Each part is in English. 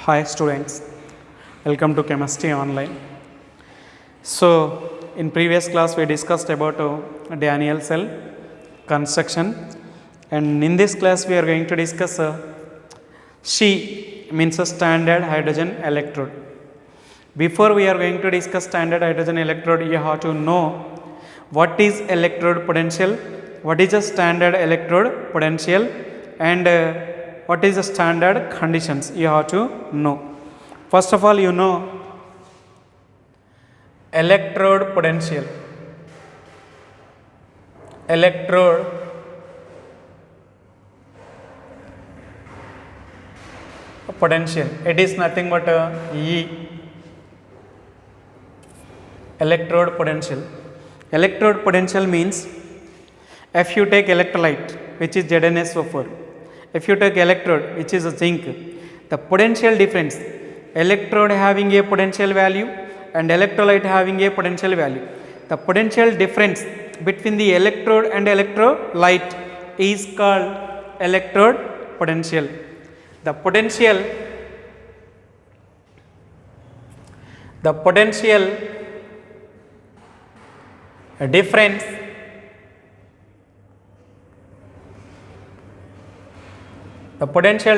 Hi students, welcome to Chemistry Online. So, in previous class we discussed about Daniel cell construction, and in this class we are going to discuss She means a standard hydrogen electrode. Before we are going to discuss standard hydrogen electrode, you have to know what is electrode potential, what is a standard electrode potential, and what is the standard conditions you have to know. First of all, you know electrode potential. Electrode potential, it is nothing but E. Electrode potential. Electrode potential means if you take electrolyte which is ZnSO4, if you take electrode which is a zinc, the potential difference, electrode having a potential value and electrolyte having a potential value, the potential difference between the electrode and electrolyte is called electrode potential. The potential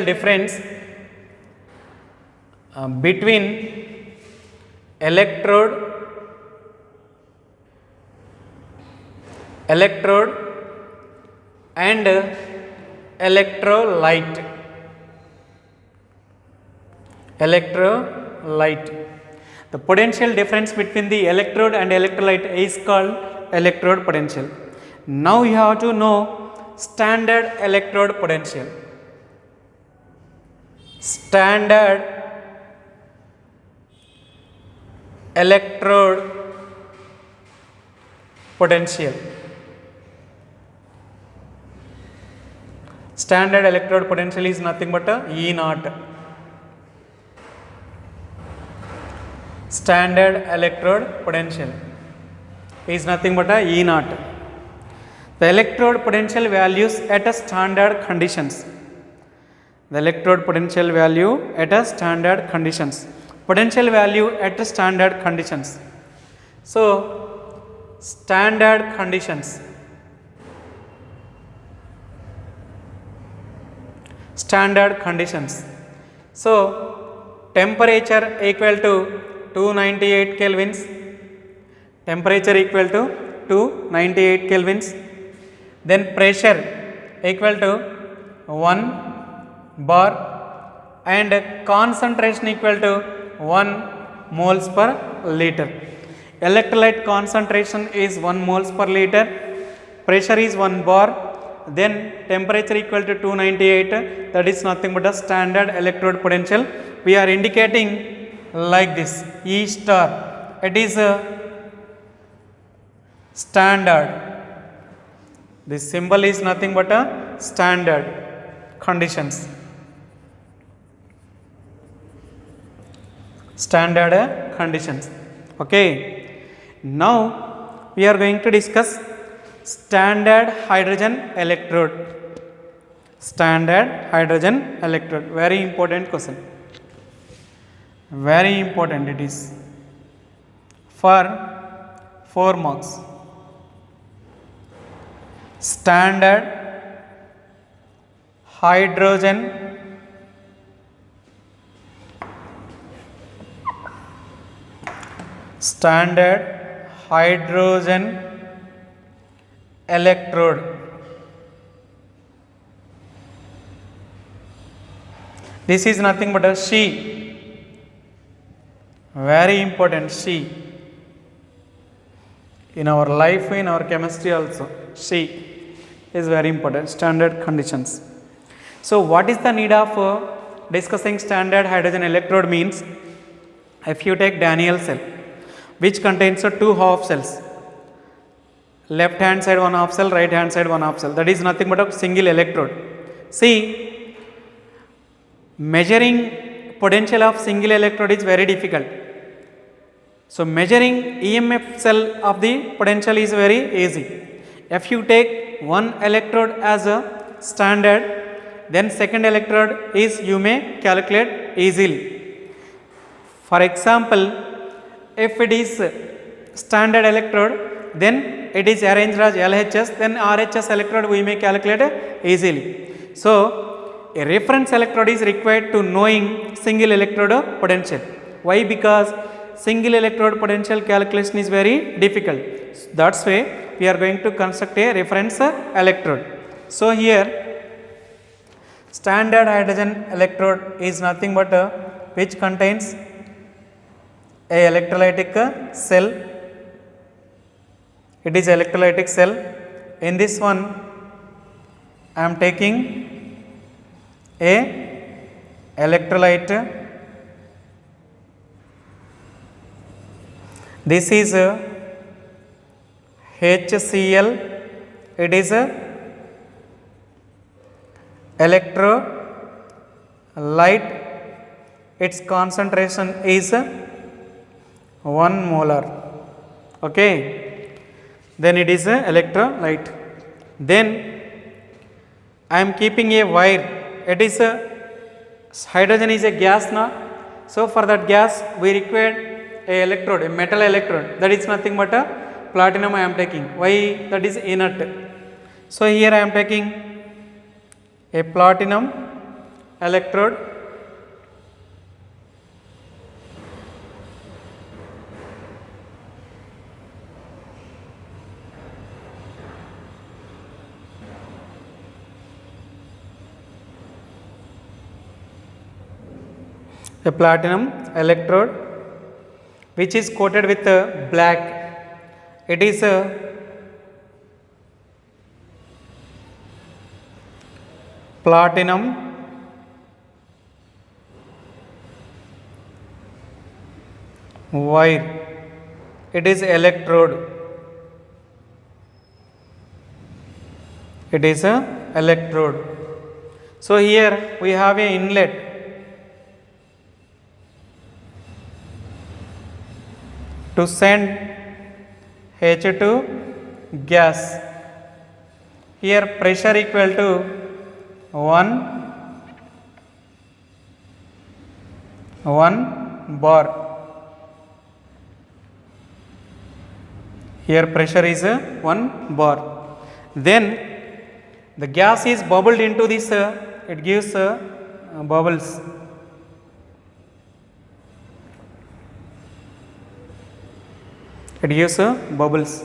difference between electrode and electrolyte. The potential difference between the electrode and electrolyte is called electrode potential. Now you have to know standard electrode potential. Standard electrode potential. Standard electrode potential is nothing but a E naught. Standard electrode potential is nothing but a E naught. The electrode potential values at a standard conditions. The electrode potential value at a standard conditions. Potential value at a standard conditions. So, standard conditions. Standard conditions. So, temperature equal to 298 kelvins. Temperature equal to 298 kelvins. Then pressure equal to 1 bar and concentration equal to 1 moles per liter. Electrolyte concentration is 1 moles per liter, pressure is 1 bar, then temperature equal to 298, that is nothing but a standard electrode potential. We are indicating like this, E star, it is a standard. This symbol is nothing but a standard conditions. Standard conditions. Okay. Now we are going to discuss standard hydrogen electrode. Standard hydrogen electrode. Very important question. Very important it is. For 4 marks. Standard hydrogen electrode. This is nothing but a She. Very important She. In our life, in our chemistry also, She is very important. Standard conditions. So, what is the need of discussing standard hydrogen electrode means? If you take Daniel cell, which contains 2 half cells, left hand side 1 half cell, right hand side 1 half cell, that is nothing but a single electrode. See, measuring potential of single electrode is very difficult. So, measuring EMF cell of the potential is very easy. If you take one electrode as a standard, then second electrode is you may calculate easily. For example, if it is standard electrode, then it is arranged as LHS, then RHS electrode we may calculate easily. So a reference electrode is required to knowing single electrode potential. Why? Because single electrode potential calculation is very difficult. That's why we are going to construct a reference electrode. So here standard hydrogen electrode is nothing but which contains a electrolytic cell. It is electrolytic cell. In this one I am taking a electrolyte. This is HCl. It is a electrolyte. Its concentration is 1 molar. Okay, then it is a electrolyte. Then I am keeping a wire. It is a hydrogen is a gas now. So for that gas we require a electrode, a metal electrode. That is nothing but a platinum I am taking. Why? That is inert. So here I am taking a platinum electrode. A platinum electrode which is coated with black. It is a platinum wire. It is electrode. It is a electrode. So here we have a inlet. To send H2 gas. Here pressure equal to 1 bar. Here pressure is 1 bar. Then the gas is bubbled into this, it gives bubbles. It gives bubbles.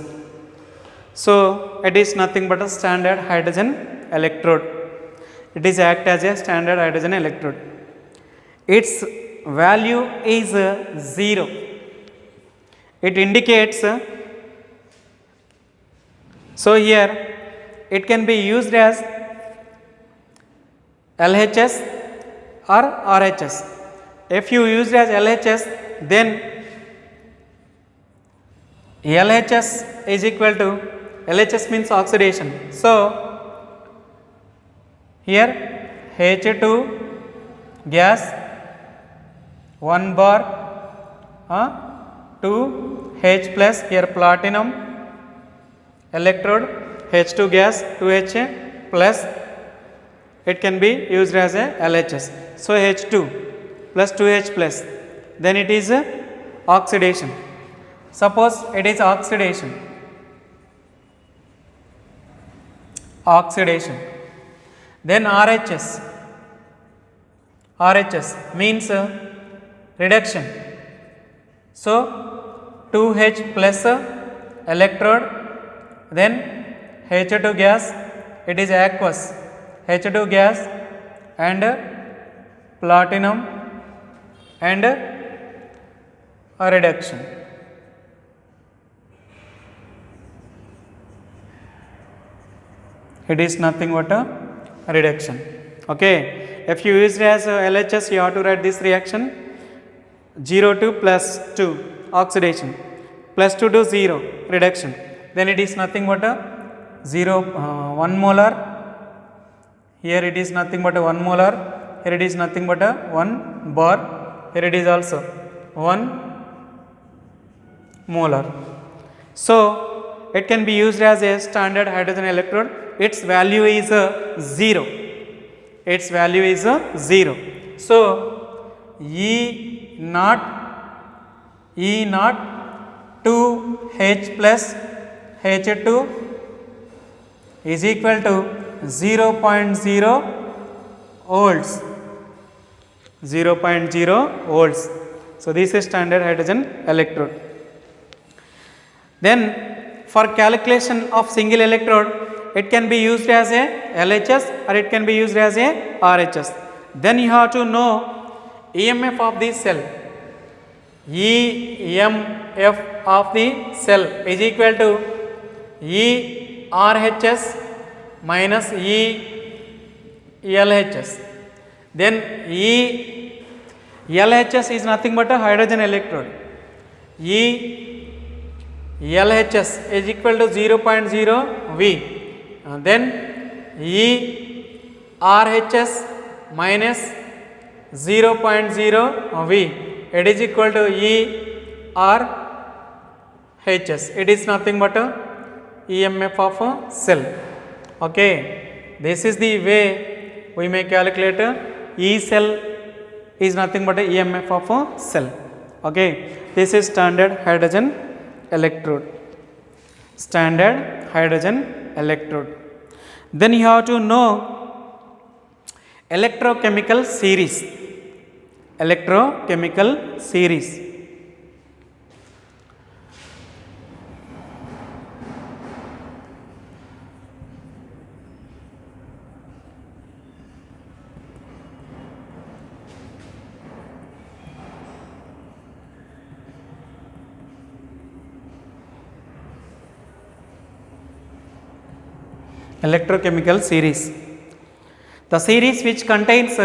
So it is nothing but a standard hydrogen electrode. It is act as a standard hydrogen electrode. Its value is 0. It indicates, so here it can be used as LHS or RHS. If you use as LHS, then LHS is equal to, LHS means oxidation. So here H2 gas 1 bar 2H plus, here platinum electrode, H2 gas 2H plus, it can be used as a LHS. So H2 plus 2H plus, then it is oxidation. Suppose it is oxidation. Then RHS. RHS means reduction. So 2H plus electrode, then H2 gas, it is aqueous. H2 gas and platinum and a reduction. It is nothing but a reduction. Okay. If you use it as LHS, you have to write this reaction 0 to plus 2 oxidation, plus 2 to 0 reduction. Then it is nothing but a 1 molar. Here it is nothing but a 1 molar. Here it is nothing but a 1 bar. Here it is also 1 molar. So it can be used as a standard hydrogen electrode. Its value is 0. Its value is 0. So E naught 2H plus H2 is equal to 0.0 volts. 0.0 volts. So this is standard hydrogen electrode. Then for calculation of single electrode, it can be used as a LHS or it can be used as a RHS. Then you have to know EMF of the cell. EMF of the cell is equal to E RHS minus E LHS. Then E LHS is nothing but a hydrogen electrode. E LHS is equal to 0.0 V. Then E RHS minus 0.0 V. It is equal to E RHS. It is nothing but a EMF of a cell. Okay. This is the way we may calculate E cell is nothing but a EMF of a cell. Okay. This is standard hydrogen electrode. Standard hydrogen electrode. Then you have to know electrochemical series. Electrochemical series. Electrochemical series. The series which contains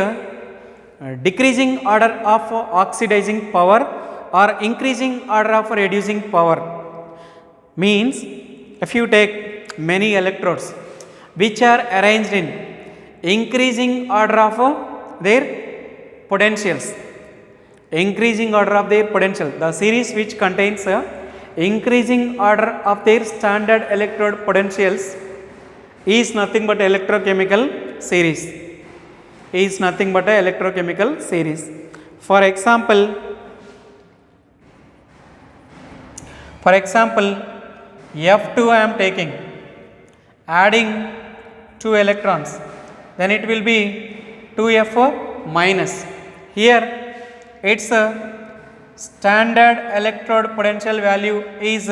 decreasing order of oxidizing power or increasing order of reducing power. Means if you take many electrodes which are arranged in increasing order of their potentials. Increasing order of their potential. The series which contains increasing order of their standard electrode potentials is nothing but electrochemical series. Is nothing but a electrochemical series. For example, F2 I am taking, adding 2 electrons, then it will be 2F minus. Here its standard electrode potential value is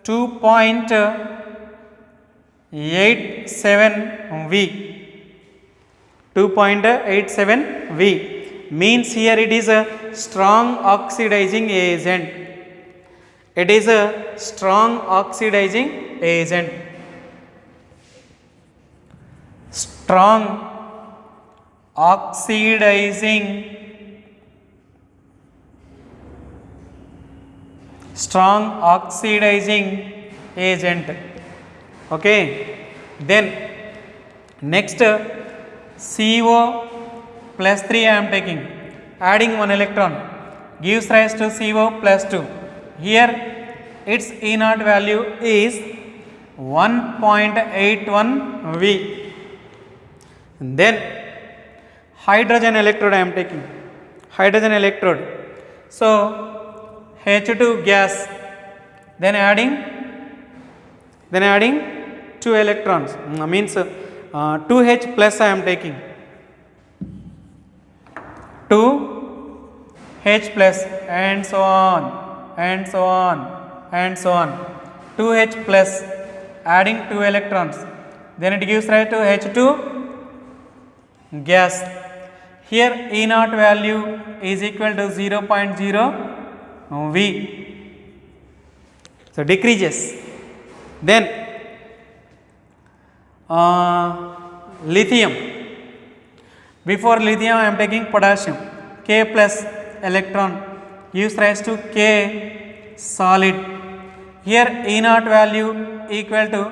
2.87 V. 2.87 V means here it is a strong oxidizing agent. It is a strong oxidizing agent. Strong oxidizing agent. Okay. Then next CO plus 3 I am taking, adding 1 electron gives rise to CO plus 2. Here its E naught value is 1.81 V. Then hydrogen electrode I am taking, hydrogen electrode. So H2 gas, then adding 2 electrons, means 2H plus I am taking, 2H plus, and so on, 2H plus, adding 2 electrons, then it gives rise to H2 gas. Here E naught value is equal to 0.0 V. So decreases. Then lithium. Before lithium I am taking potassium. K plus electron gives rise to K solid. Here E naught value equal to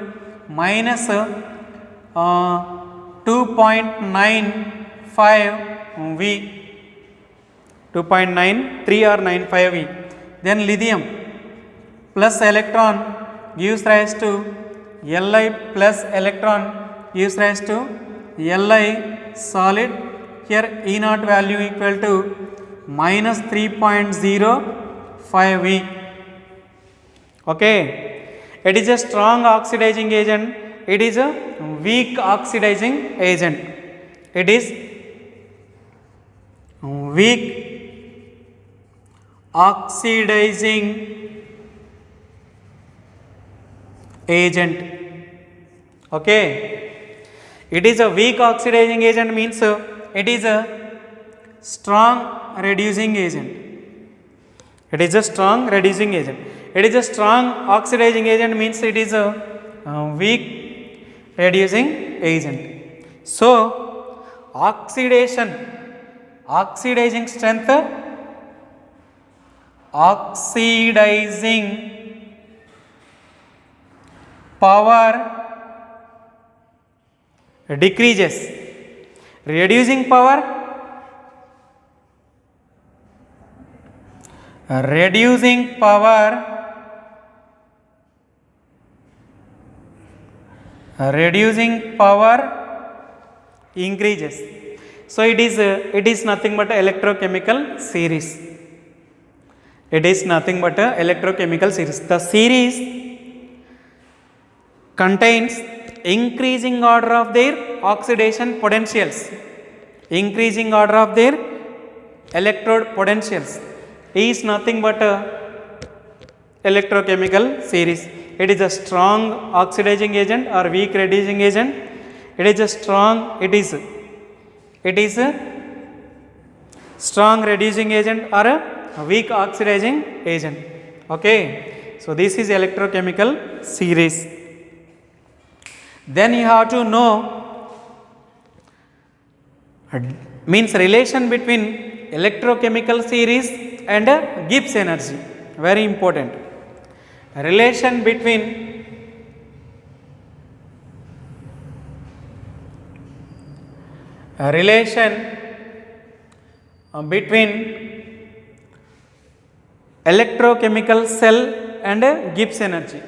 minus 2.95 V. 2.93 or 95 V. Then lithium plus electron gives rise to Li plus electron gives rise to Li solid here E naught value equal to minus 3.05 V. Okay, it is a strong oxidizing agent, it is a weak oxidizing agent, it is weak oxidizing agent. Okay, it is a weak oxidizing agent means it is a strong reducing agent, it is a strong reducing agent. It is a strong oxidizing agent means it is a weak reducing agent. So oxidizing strength, oxidizing power decreases, reducing power increases. So it is nothing but electrochemical series. It is nothing but a electrochemical series. The series contains increasing order of their oxidation potentials, increasing order of their electrode potentials, is nothing but a electrochemical series. It is a strong oxidizing agent or weak reducing agent. It is a strong reducing agent or a weak oxidizing agent. Okay, so this is electrochemical series. Then you have to know means relation between electrochemical series and Gibbs energy, very important. Relation between electrochemical cell and Gibbs energy.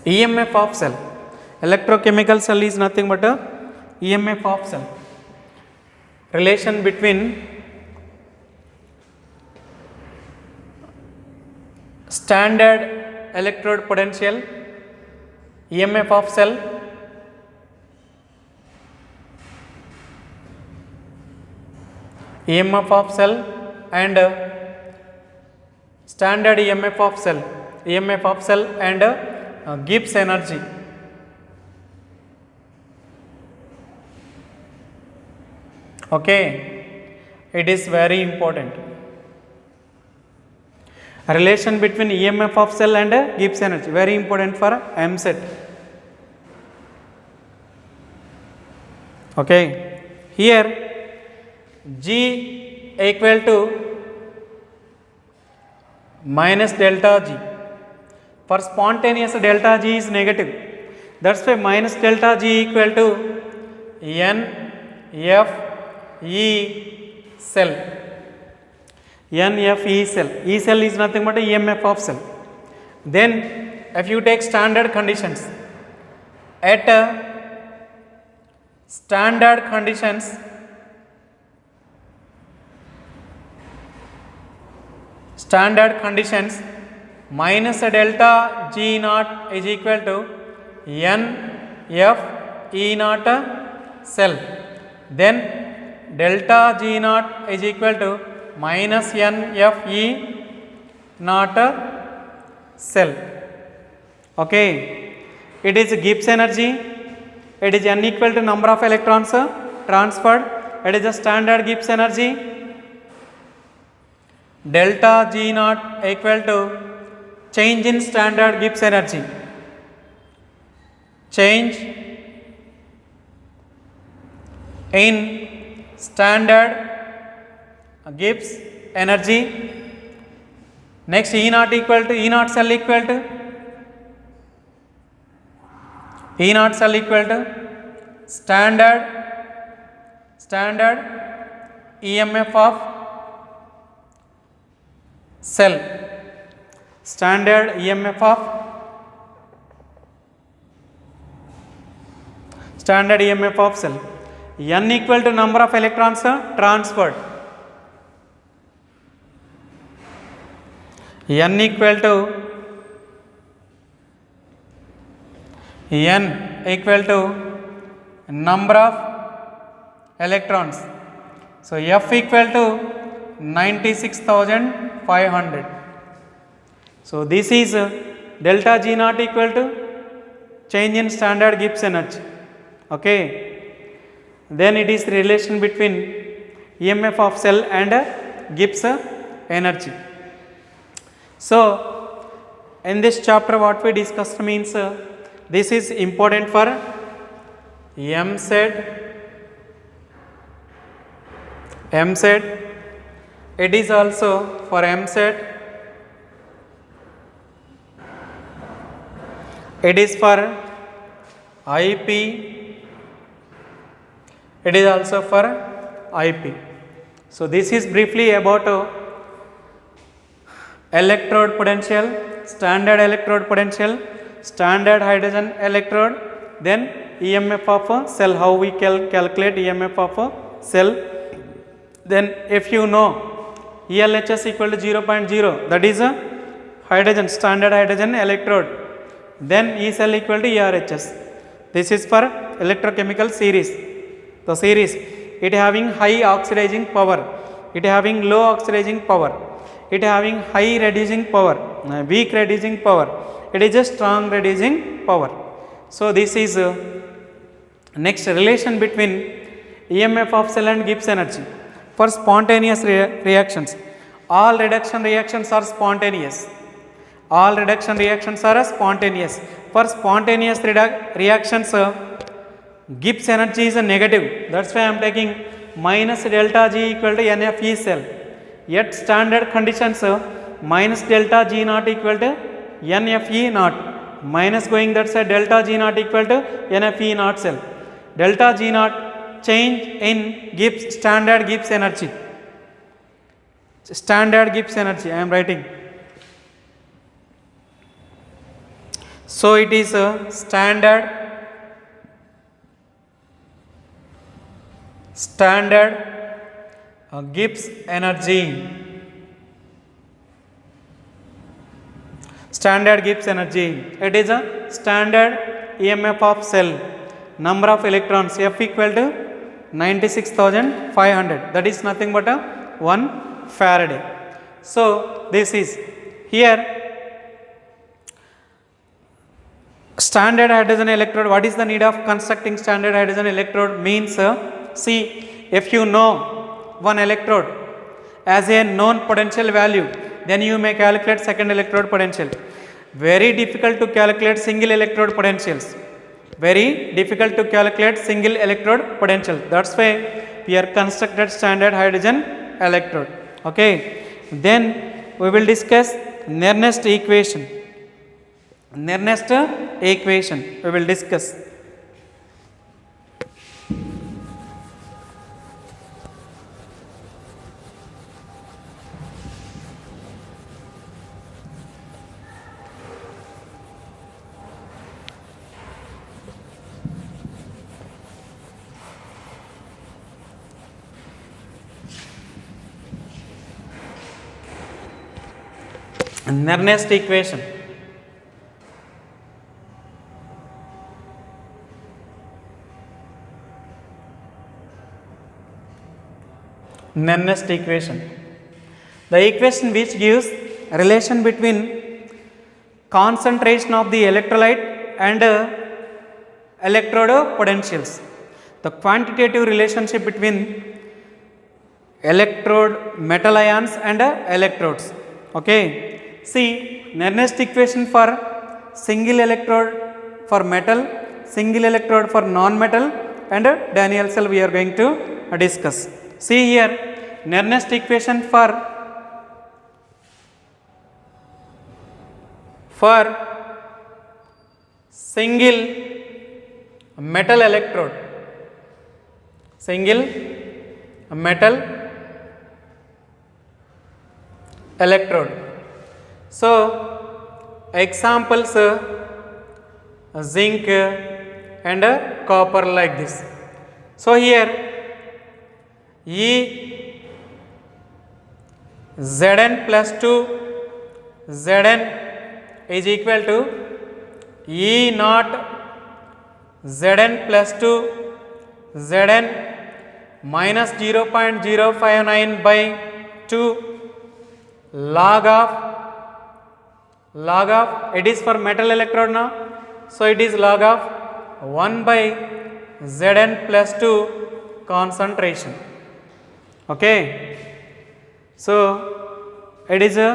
EMF of cell, electrochemical cell is nothing but a EMF of cell. Relation between standard electrode potential, EMF of cell, EMF of cell and standard EMF of cell, EMF of cell and Gibbs energy. Okay, it is very important. Relation between EMF of cell and Gibbs energy, very important for EAMCET. Okay, here G equal to minus delta G. For spontaneous delta G is negative, that's why minus delta G equal to NFE cell. NFE cell. E cell is nothing but a EMF of cell. Then if you take standard conditions, at standard conditions minus delta G naught is equal to NFE naught cell. Then delta G naught is equal to minus NFE naught cell. Okay, it is Gibbs energy, it is N equal to number of electrons transferred, it is a standard Gibbs energy. Delta G naught equal to change in standard Gibbs energy, change in standard Gibbs energy. Next E naught equal to E naught cell equal to standard EMF of cell, standard EMF of standard EMF of cell. N equal to number of electrons transferred. N equal to number of electrons. So F equal to 96,500. So this is delta G naught equal to change in standard Gibbs energy. Okay. Then it is the relation between EMF of cell and Gibbs energy. So in this chapter what we discussed means this is important for MSET. It is also for MSET. It is for IP. It is also for IP. So this is briefly about electrode potential, standard electrode potential, standard hydrogen electrode, then EMF of a cell, how we calculate EMF of a cell. Then if you know ELHS equal to 0.0, that is a hydrogen, standard hydrogen electrode, then E cell equal to ERHS. This is for electrochemical series. The series, it having high oxidizing power, it having low oxidizing power, it having high reducing power, weak reducing power, it is a strong reducing power. So this is next relation between EMF of cell and Gibbs energy. For spontaneous reactions, all reduction reactions are spontaneous. All reduction reactions are spontaneous. For spontaneous reactions, Gibbs energy is a negative. That's why I am taking minus delta G equal to NFE cell. Yet standard conditions minus delta G naught equal to NFE naught. Minus going, that's a delta G naught equal to NFE naught cell. Delta G naught change in Gibbs, standard Gibbs energy. Standard Gibbs energy I am writing. So it is a standard Gibbs energy. Standard Gibbs energy. It is a standard EMF of cell. Number of electrons F equal to 96,500. That is nothing but a 1 Faraday. So this is here standard hydrogen electrode. What is the need of constructing standard hydrogen electrode means see, if you know one electrode as a known potential value, then you may calculate second electrode potential. Very difficult to calculate single electrode potentials. Very difficult to calculate single electrode potential. That's why we are constructed standard hydrogen electrode. Okay. Then we will discuss Nernst equation. Nernst equation we will discuss. Nernst equation. Nernst equation. The equation which gives relation between concentration of the electrolyte and electrode potentials. The quantitative relationship between electrode metal ions and electrodes. Okay. See, Nernst equation for single electrode for metal, single electrode for non-metal, and Daniell cell we are going to discuss. See here, Nernst equation for single metal electrode, single metal electrode. So examples zinc and copper like this. So here E Zn plus 2 Zn is equal to E naught Zn plus 2 Zn minus 0.059 by 2 log of it is for metal electrode now, so it is log of 1 by Zn plus 2 concentration. Okay, so it is a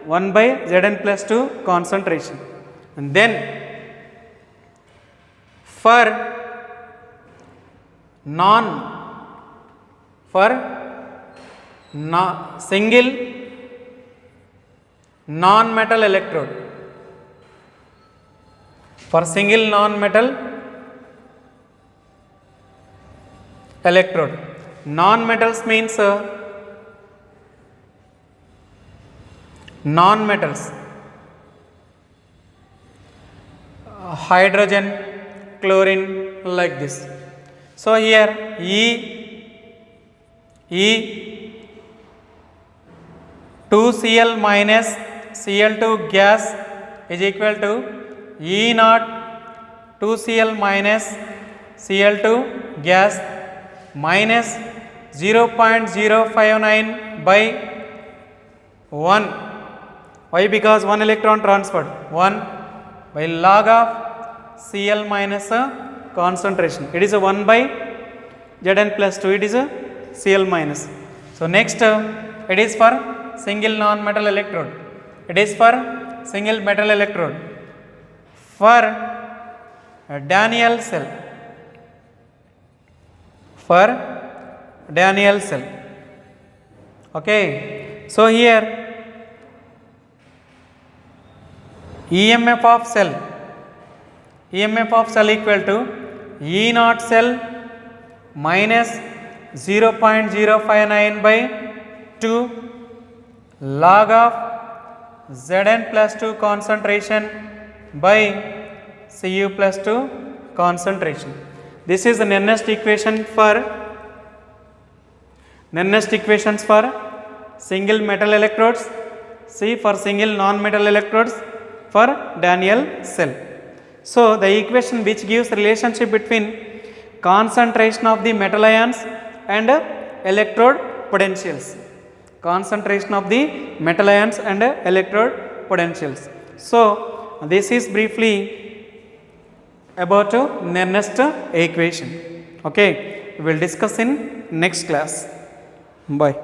1 by Zn plus 2 concentration. And then for single non-metal electrode, for single non-metal electrode, non-metals means non-metals, hydrogen, chlorine like this. So here E 2Cl minus Cl2 gas is equal to E naught 2Cl minus Cl2 gas minus 0.059 by 1. Why? Because 1 electron transferred, 1 by log of Cl minus concentration. It is a 1 by Zn plus 2, it is a Cl minus. So next it is for single non-metal electrode, it is for single metal electrode, for Daniell cell, for Daniell cell. Okay, so here EMF of cell equal to E naught cell minus 0.059 by 2 log of Zn plus 2 concentration by Cu plus 2 concentration. This is the nearest equations for single metal electrodes. C for single non-metal electrodes for Daniell cell. So the equation which gives relationship between concentration of the metal ions and electrode potentials, concentration of the metal ions and electrode potentials. So this is briefly about nearest equation. Okay, we will discuss in next class. Bye.